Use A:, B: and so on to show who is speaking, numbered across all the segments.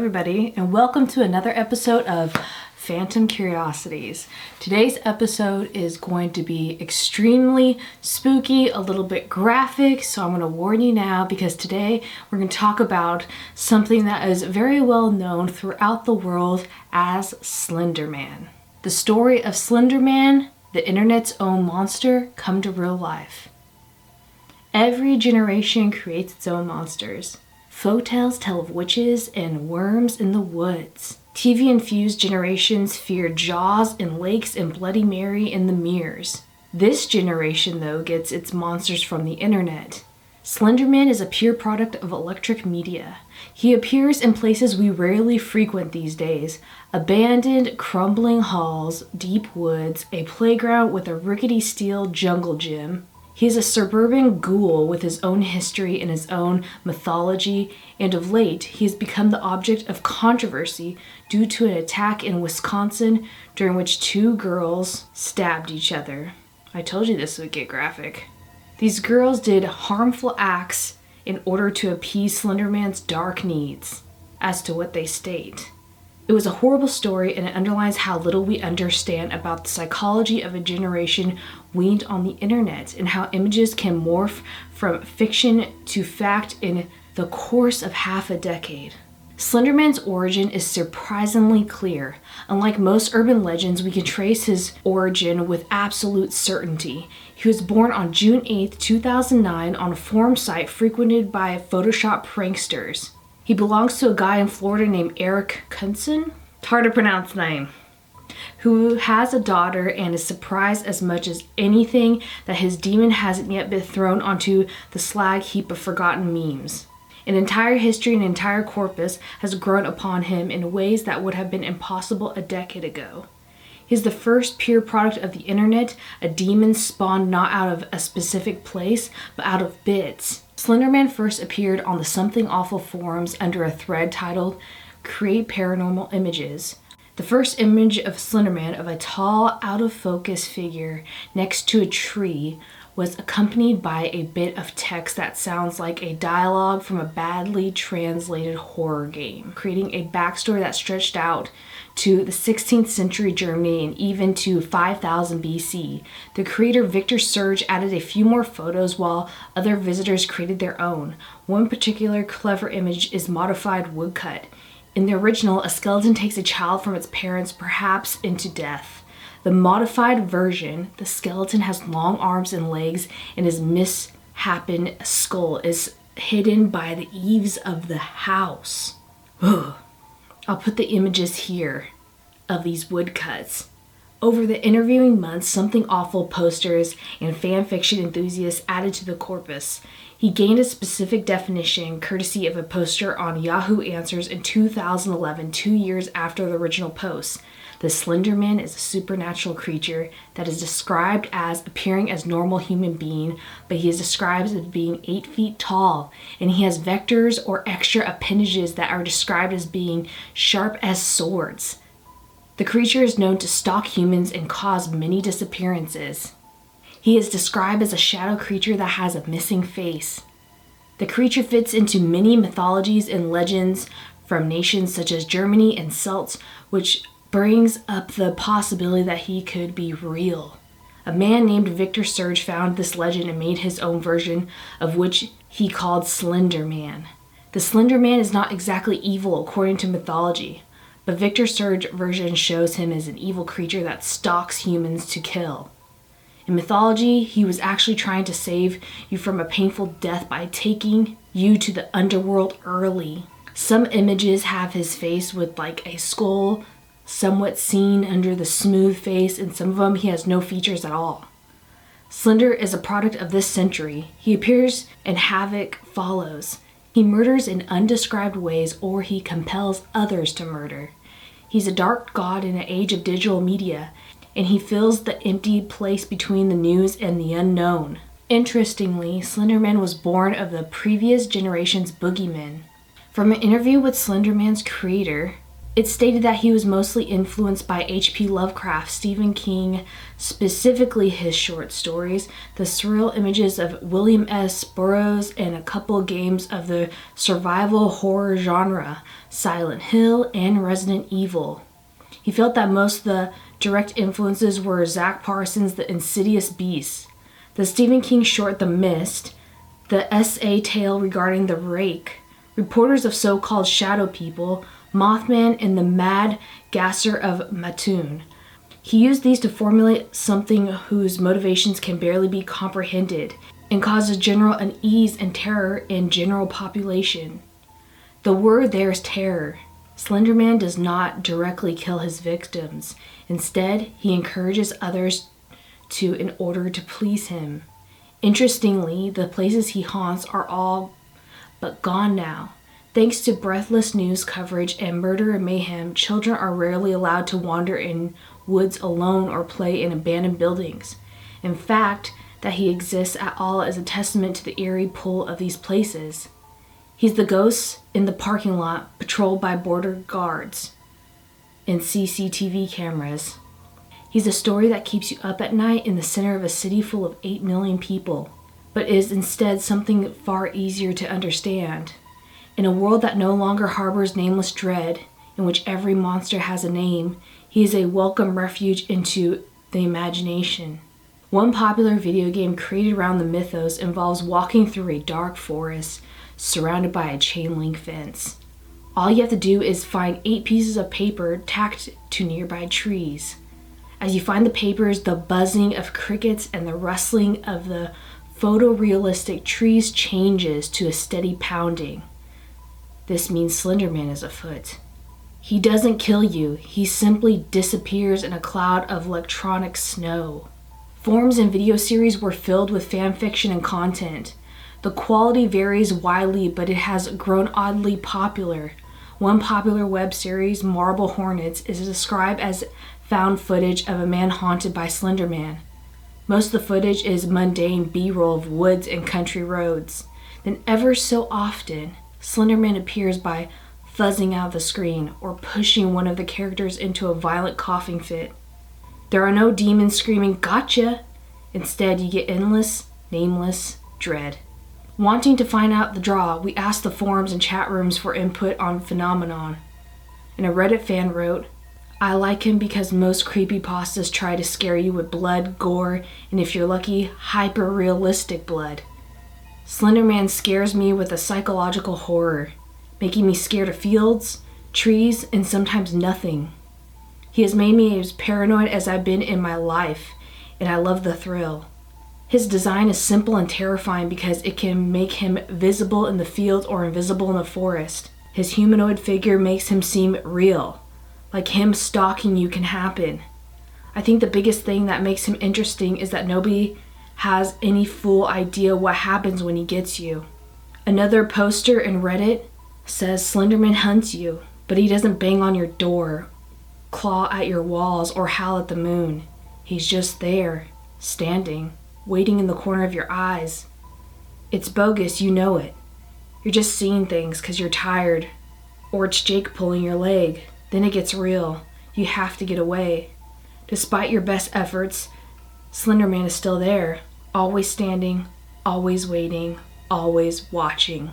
A: everybody, and welcome to another episode of Phantom Curiosities. Today's episode is going to be extremely spooky, a little bit graphic, so I'm going to warn you now because today we're going to talk about something that is very well known throughout the world as SLENDERMAN. The story of SLENDERMAN, the internet's own monster, come to real life. Every generation creates its own monsters. Folktales tell of witches and worms in the woods. TV-infused generations fear Jaws in lakes and Bloody Mary in the mirrors. This generation, though, gets its monsters from the internet. SLENDERMAN is a pure product of electric media. He appears in places we rarely frequent these days. Abandoned, crumbling halls, deep woods, a playground with a rickety steel jungle gym. He is a suburban ghoul with his own history and his own mythology, and of late, he has become the object of controversy due to an attack in Wisconsin during which two girls stabbed each other. I told you this would get graphic. These girls did harmful acts in order to appease SLENDERMAN's dark needs, as to what they state. It was a horrible story, and it underlines how little we understand about the psychology of a generation weaned on the internet and how images can morph from fiction to fact in the course of half a decade. SLENDERMAN's origin is surprisingly clear. Unlike most urban legends, we can trace his origin with absolute certainty. He was born on June 8, 2009 on a forum site frequented by Photoshop pranksters. He belongs to a guy in Florida named Eric Kunsen, it's hard to pronounce the name, who has a daughter and is surprised as much as anything that his demon hasn't yet been thrown onto the slag heap of forgotten memes. An entire history and entire corpus has grown upon him in ways that would have been impossible a decade ago. He's the first pure product of the internet, a demon spawned not out of a specific place, but out of bits. SLENDERMAN first appeared on the Something Awful forums under a thread titled Create Paranormal Images. The first image of SLENDERMAN of a tall, out-of-focus figure next to a tree was accompanied by a bit of text that sounds like a dialogue from a badly translated horror game, creating a backstory that stretched out to the 16th century Germany and even to 5000 BC. The creator Victor Surge added a few more photos while other visitors created their own. One particular clever image is modified woodcut. In the original, a skeleton takes a child from its parents, perhaps into death. The modified version, the skeleton has long arms and legs, and his misshapen skull is hidden by the eaves of the house. Ugh. I'll put the images here of these woodcuts. Over the interviewing months, Something Awful posters and fan fiction enthusiasts added to the corpus. He gained a specific definition courtesy of a poster on Yahoo Answers in 2011, 2 years after the original post. The SLENDERMAN is a supernatural creature that is described as appearing as normal human being, but he is described as being 8 feet tall, and he has vectors or extra appendages that are described as being sharp as swords. The creature is known to stalk humans and cause many disappearances. He is described as a shadow creature that has a missing face. The creature fits into many mythologies and legends from nations such as Germany and Celts, which brings up the possibility that he could be real. A man named Victor Surge found this legend and made his own version of which he called SLENDERMAN. The SLENDERMAN is not exactly evil according to mythology, but Victor Surge's version shows him as an evil creature that stalks humans to kill. In mythology, he was actually trying to save you from a painful death by taking you to the underworld early. Some images have his face with like a skull somewhat seen under the smooth face, and some of them he has no features at all. Slender is a product of this century. He appears and havoc follows. He murders in undescribed ways, or he compels others to murder. He's a dark god in an age of digital media, and he fills the empty place between the news and the unknown. Interestingly, SLENDERMAN was born of the previous generation's boogeymen. From an interview with SLENDERMAN's creator, It's stated that he was mostly influenced by H.P. Lovecraft, Stephen King, specifically his short stories, the surreal images of William S. Burroughs, and a couple games of the survival horror genre, Silent Hill and Resident Evil. He felt that most of the direct influences were Zach Parsons' The Insidious Beast, the Stephen King short The Mist, the S.A. tale regarding the Rake, reporters of so-called shadow people, Mothman, and the Mad Gasser of Mattoon. He used these to formulate something whose motivations can barely be comprehended and causes general unease and terror in general population. The word there is terror. SLENDERMAN does not directly kill his victims. Instead, he encourages others to in order to please him. Interestingly, the places he haunts are all but gone now. Thanks to breathless news coverage and murder and mayhem, children are rarely allowed to wander in woods alone or play in abandoned buildings. In fact, that he exists at all is a testament to the eerie pull of these places. He's the ghost in the parking lot patrolled by border guards and CCTV cameras. He's a story that keeps you up at night in the center of a city full of 8 million people, but is instead something far easier to understand. In a world that no longer harbors nameless dread, in which every monster has a name, he is a welcome refuge into the imagination. One popular video game created around the mythos involves walking through a dark forest surrounded by a chain link fence. All you have to do is find 8 pieces of paper tacked to nearby trees. As you find the papers, the buzzing of crickets and the rustling of the photorealistic trees changes to a steady pounding. This means SLENDERMAN is afoot. He doesn't kill you, he simply disappears in a cloud of electronic snow. Forums and video series were filled with fan fiction and content. The quality varies widely, but it has grown oddly popular. One popular web series, Marble Hornets, is described as found footage of a man haunted by SLENDERMAN. Most of the footage is mundane B-roll of woods and country roads. Then ever so often, SLENDERMAN appears by fuzzing out of the screen or pushing one of the characters into a violent coughing fit. There are no demons screaming, "Gotcha!" Instead, you get endless, nameless dread. Wanting to find out the draw, we asked the forums and chat rooms for input on phenomenon. And a Reddit fan wrote, "I like him because most creepypastas try to scare you with blood, gore, and if you're lucky, hyper-realistic blood. SLENDERMAN scares me with a psychological horror, making me scared of fields, trees, and sometimes nothing. He has made me as paranoid as I've been in my life, and I love the thrill. His design is simple and terrifying because it can make him visible in the field or invisible in the forest. His humanoid figure makes him seem real, like him stalking you can happen. I think the biggest thing that makes him interesting is that nobody has any full idea what happens when he gets you." Another poster in Reddit says SLENDERMAN hunts you, but he doesn't bang on your door, claw at your walls, or howl at the moon. He's just there, standing, waiting in the corner of your eyes. It's bogus, you know it. You're just seeing things because you're tired, or it's Jake pulling your leg. Then it gets real. You have to get away. Despite your best efforts, SLENDERMAN is still there, always standing, always waiting, always watching.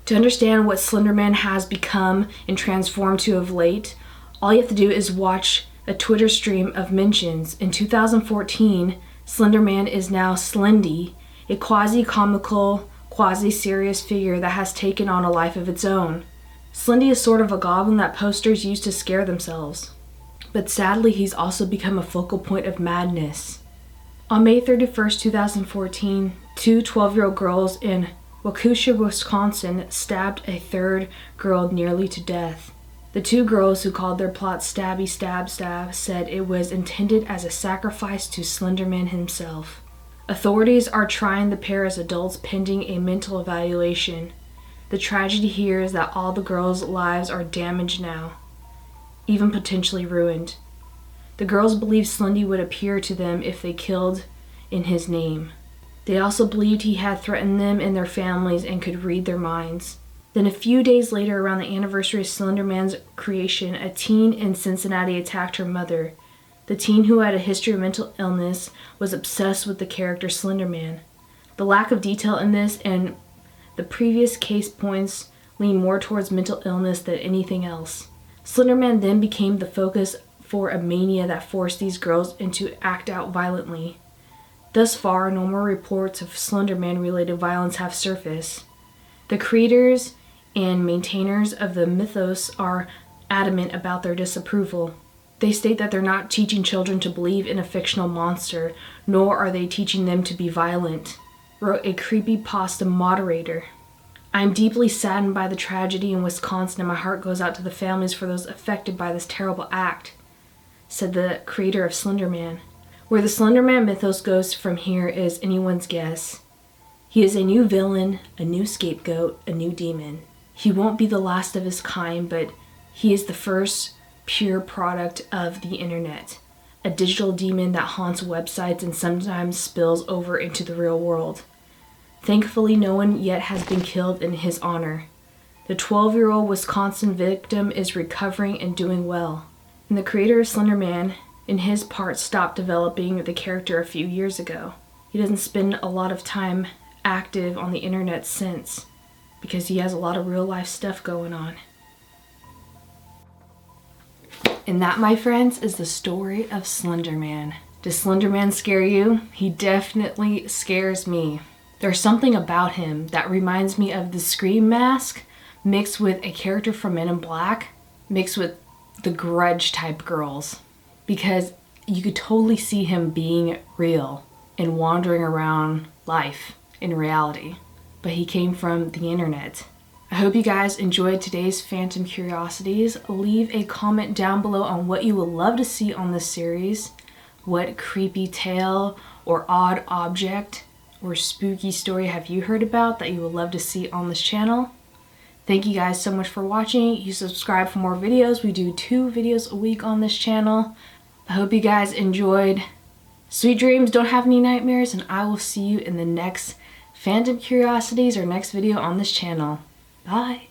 A: To understand what SLENDERMAN has become and transformed to of late, all you have to do is watch a Twitter stream of mentions. In 2014, SLENDERMAN is now Slendy, a quasi-comical, quasi-serious figure that has taken on a life of its own. Slendy is sort of a goblin that posters use to scare themselves. But sadly, he's also become a focal point of madness. On May 31st, 2014, 2 12-year-old girls in Waukesha, Wisconsin stabbed a third girl nearly to death. The 2 girls, who called their plot Stabby Stab Stab, said it was intended as a sacrifice to SLENDERMAN himself. Authorities are trying the pair as adults pending a mental evaluation. The tragedy here is that all the girls' lives are damaged now, even potentially ruined. The girls believed Slendy would appear to them if they killed in his name. They also believed he had threatened them and their families and could read their minds. Then a few days later, around the anniversary of Slenderman's creation, a teen in Cincinnati attacked her mother. The teen, who had a history of mental illness, was obsessed with the character Slenderman. The lack of detail in this and the previous case points lean more towards mental illness than anything else. Slenderman then became the focus for a mania that forced these girls into act out violently. Thus far, no more reports of Slenderman-related violence have surfaced. The creators and maintainers of the mythos are adamant about their disapproval. They state that they're not teaching children to believe in a fictional monster, nor are they teaching them to be violent, wrote a creepypasta moderator. I am deeply saddened by the tragedy in Wisconsin, and my heart goes out to the families for those affected by this terrible act, said the creator of Slenderman. Where the Slenderman mythos goes from here is anyone's guess. He is a new villain, a new scapegoat, a new demon. He won't be the last of his kind, but he is the first pure product of the internet, a digital demon that haunts websites and sometimes spills over into the real world. Thankfully, no one yet has been killed in his honor. The 12-year-old Wisconsin victim is recovering and doing well. And the creator of Slenderman, in his part, stopped developing the character a few years ago. He doesn't spend a lot of time active on the internet since, because he has a lot of real-life stuff going on. And that, my friends, is the story of Slenderman. Does Slenderman scare you? He definitely scares me. There's something about him that reminds me of the Scream mask mixed with a character from Men in Black mixed with the Grudge type girls, because you could totally see him being real and wandering around life in reality, but he came from the internet. I hope you guys enjoyed today's Phantom Curiosities. Leave a comment down below on what you would love to see on this series. What creepy tale or odd object or spooky story have you heard about that you would love to see on this channel? Thank you guys so much for watching. You subscribe for more videos. We do 2 videos a week on this channel. I hope you guys enjoyed. Sweet dreams, don't have any nightmares, and I will see you in the next Phantom Curiosities or next video on this channel. Bye.